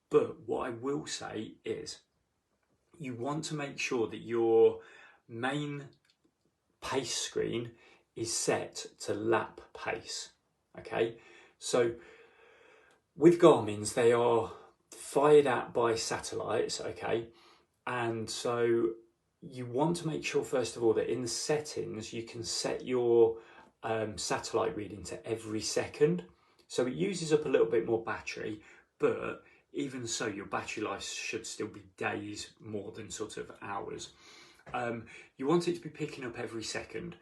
But what I will say is you want to make sure that your main pace screen is set to lap pace. Okay, so with Garmin's, they are fired at by satellites, okay, and so you want to make sure first of all that in the settings you can set your satellite reading to every second. So it uses up a little bit more battery, but even so your battery life should still be days more than sort of hours. You want it to be picking up every second.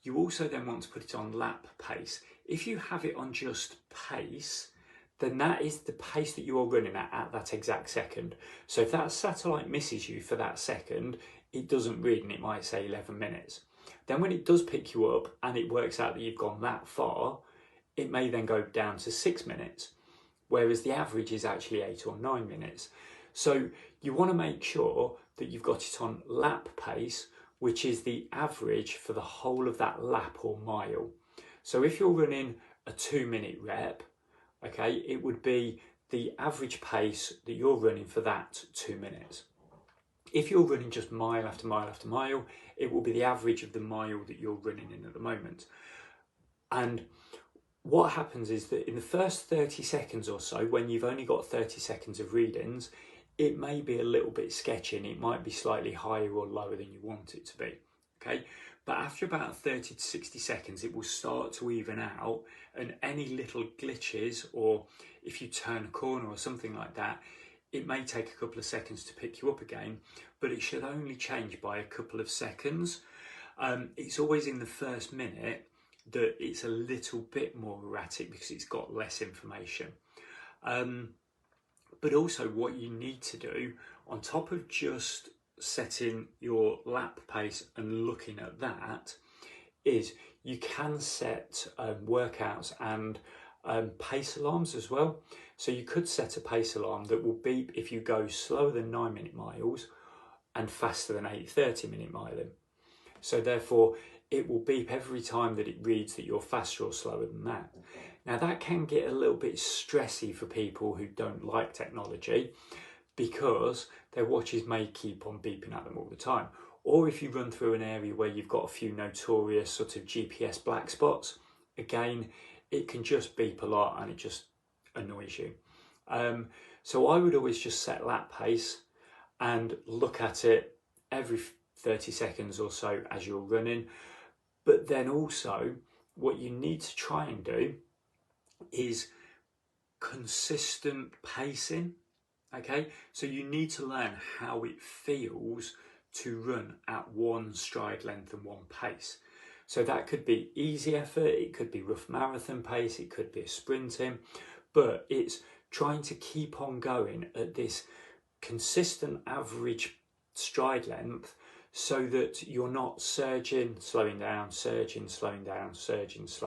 You also then want to put it on lap pace. If you have it on just pace, then that is the pace that you are running at that exact second. So if that satellite misses you for that second, it doesn't read and it might say 11 minutes. Then when it does pick you up and it works out that you've gone that far, it may then go down to 6 minutes, whereas the average is actually 8 or 9 minutes. So you want to make sure that you've got it on lap pace, which is the average for the whole of that lap or mile. So if you're running a 2-minute rep, okay, it would be the average pace that you're running for that 2 minutes. If you're running just mile after mile after mile, it will be the average of the mile that you're running in at the moment. And what happens is that in the first 30 seconds or so, when you've only got 30 seconds of readings, it may be a little bit sketchy and it might be slightly higher or lower than you want it to be, okay? But after about 30 to 60 seconds, it will start to even out, and any little glitches, or if you turn a corner or something like that, it may take a couple of seconds to pick you up again, but it should only change by a couple of seconds. It's always in the first minute that it's a little bit more erratic because it's got less information. But also what you need to do, on top of just setting your lap pace and looking at that, is you can set workouts and pace alarms as well. So you could set a pace alarm that will beep if you go slower than 9-minute miles and faster than 30-minute miling. So therefore it will beep every time that it reads that you're faster or slower than that. Now that can get a little bit stressy for people who don't like technology, because their watches may keep on beeping at them all the time. Or if you run through an area where you've got a few notorious sort of GPS black spots, again, it can just beep a lot and it just annoys you. So I would always just set lap pace and look at it every 30 seconds or so as you're running. But then also what you need to try and do is consistent pacing. Okay, so you need to learn how it feels to run at one stride length and one pace. So that could be easy effort, it could be rough marathon pace, it could be a sprinting, but it's trying to keep on going at this consistent average stride length so that you're not surging, slowing down, surging, slowing down, surging, slowing